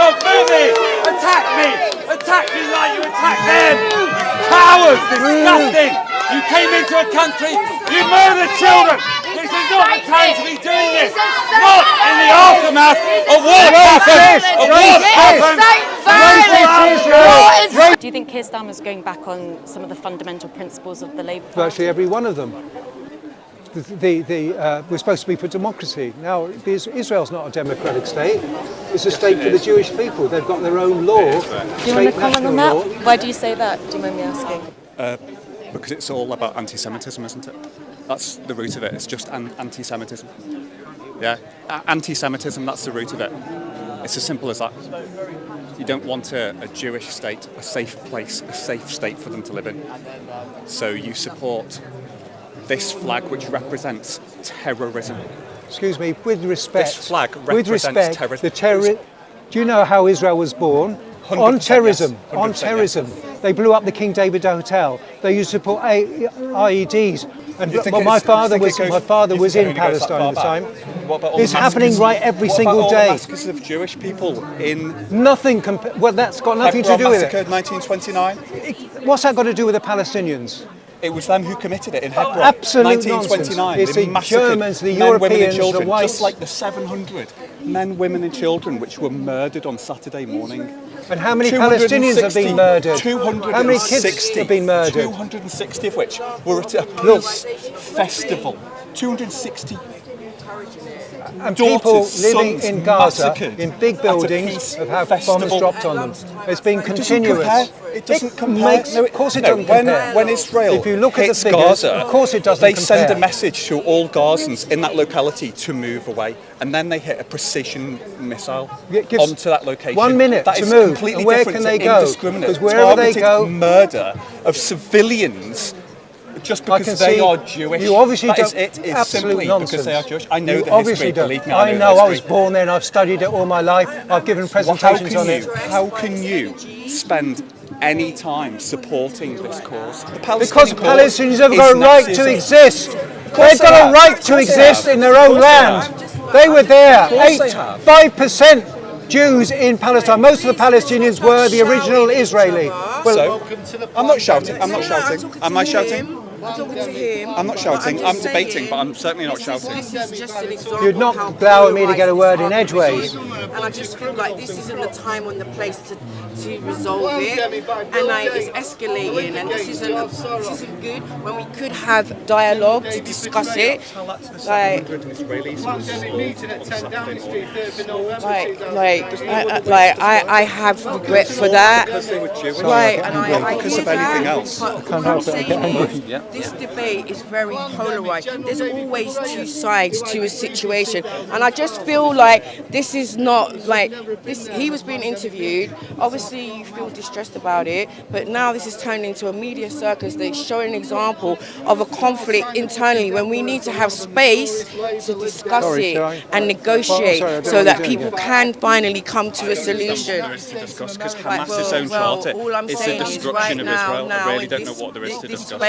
on, boo me! Attack me! Attack me like you attack them! Cowards! Disgusting! You came into a country, you murdered children! This is not the time to be doing this! Not in the aftermath of what happened! Of what happened! Do you think Keir Starmer's going back on some of the fundamental principles of the Labour Party? Virtually every one of them. We're supposed to be for democracy. Now, Israel's not a democratic state. It's a state for the Jewish people. They've got their own law. Do you want to comment on that? Why do you say that? Do you mind me asking? Because it's all about anti-Semitism, isn't it? That's the root of it. It's just anti-Semitism. Yeah, anti-Semitism, that's the root of it. It's as simple as that. You don't want a Jewish state, a safe place, a safe state for them to live in. So you support this flag which represents terrorism. Excuse me, with respect. This flag represents terrorism. Do you know how Israel was born? On terrorism. Yes. On terrorism. Yes. They blew up the King David Hotel. They used to put IEDs. And my father was in Palestine at the time. It's happening right every single day. Massacres of Jewish people in nothing. Well, that's got nothing to do with it. 1929. What's that got to do with the Palestinians? It was them who committed it in Hebron. Absolute 1929. It's the Germans, the men, Europeans, women and children, the whites. just like the 700 men, women and children which were murdered on Saturday morning. And how many Palestinians have been murdered? 260. How many kids have been murdered? 260 of which were at a peace festival. 260. And people living in Gaza, in big buildings, have had bombs dropped on them. It's been continuous. It doesn't compare. Of course it doesn't compare. When Israel if you look at the hits figures, Gaza, of course it doesn't they compare. send a message to all Gazans in that locality to move away, and then they hit a precision missile onto that location. 1 minute that to is move. completely And where different can they to go? indiscriminate, Because wherever they targeted go, murder of civilians. Just because they are Jewish. You obviously that don't. Is it is Absolute simply nonsense. because they are Jewish. I know you the obviously history. Don't. Believe me, I know. the I was born there and I've studied it all my life. I've given presentations on it. How can you spend any time supporting this cause? Because Palestinians have got a right to exist. They've got a right to exist in their own land. They were there. 5% Jews in Palestine. Most of the Palestinians were the original Israeli. Well, I'm not shouting. I'm not shouting. Am I shouting? I'm talking to him. I'm not shouting. I'm debating, but I'm certainly not shouting. This is just an example. You'd not allow me to get a word in edgeways. And I just feel like this isn't the time or the place to resolve it. And it's escalating, and this isn't good when we could have dialogue to discuss it. I have regret for that. Right, and I because of anything else. This debate is very polarized. There's always two sides to a situation, and I just feel like this is not like this. He was being interviewed. Obviously, you feel distressed about it, but now this is turned into a media circus that's showing an example of a conflict internally when we need to have space to discuss it and negotiate so that people can finally come to a solution. There is to discuss because Hamas's own charter is the destruction of Israel. I really don't know what there is to discuss.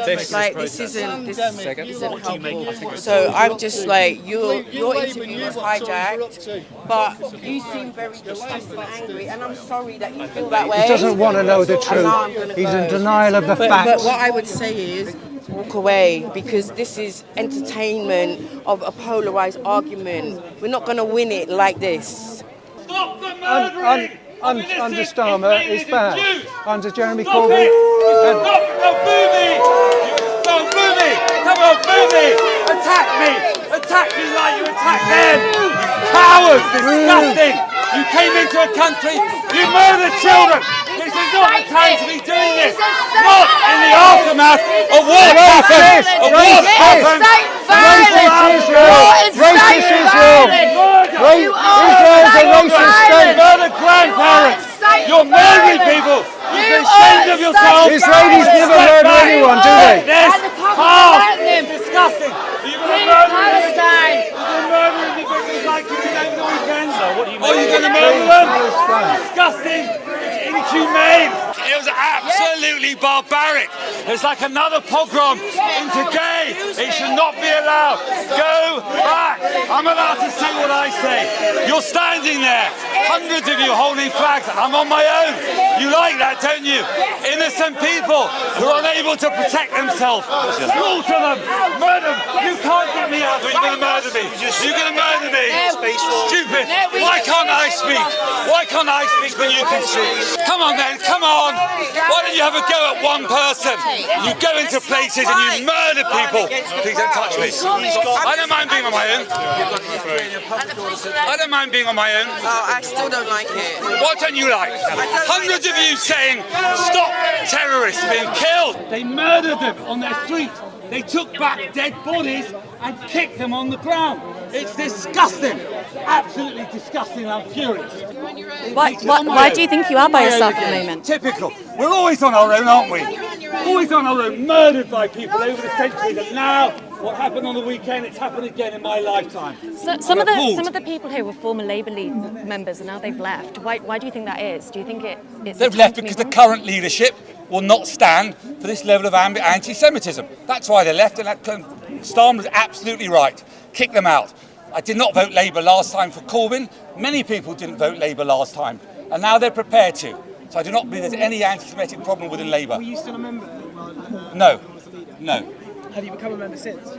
This isn't helpful. So I'm just like, your interview was hijacked, but you seem very distressed and angry, and I'm sorry that you feel that way. He doesn't want to know the truth. He's in denial of the facts. But what I would say is, walk away, because this is entertainment of a polarized argument. We're not going to win it like this. Stop the murdering! Under Starmer, it's bad. Under Jeremy Corbyn, Come on, boo me! Attack me! Attack me like you attack them! Cowards! Disgusting! You came into a country, you murdered children! This is not the time to be doing this! Not in the aftermath of what happened! Of what happened! Racist Israel! Racist Israel! Israel's a racist state! Murder grandparents! You're murdering people! You should be ashamed of yourself! Israelis never murder anyone, do they? This harm is disgusting! Are you going to murder Palestine? You're going to murder people like you did over the weekend? So what are you going to murder them? Disgusting! It's inhumane. It was absolutely barbaric. It's like another pogrom into gay. It should not be allowed. Go back. I'm allowed to say what I say. You're standing there, hundreds of you holding flags. I'm on my own. You like that, don't you? Innocent people who are unable to protect themselves. Slaughter them, murder them. You can't get me out. You're going to murder me. You're going to murder me. Stupid. Why can't I speak? Why can't I speak when you can speak? Come on then, come on. Why don't you have a go at one person? You go into places and you murder people. Please don't touch me. I don't mind being on my own. I don't mind being on my own. Oh, I still don't like it. What don't you like? Hundreds of you saying, stop terrorists being killed. They murdered them on their street. They took back dead bodies and kicked them on the ground. It's disgusting. Absolutely disgusting. I'm furious. Why do you think you are by yourself at the moment? Typical. We're always on our own, aren't we? Always on our own, murdered by people over the centuries. And now, what happened on the weekend, it's happened again in my lifetime. So, some of the people here were former Labour League members and now they've left. Why do you think that is? Do you think it's... They've left because the current leadership will not stand for this level of anti-Semitism. That's why they left, and Starmer was absolutely right. Kick them out. I did not vote Labour last time for Corbyn. Many people didn't vote Labour last time, and now they're prepared to. So I do not believe there's any anti-Semitic problem within Labour. Were you still a member? No. No. Have you become a member since?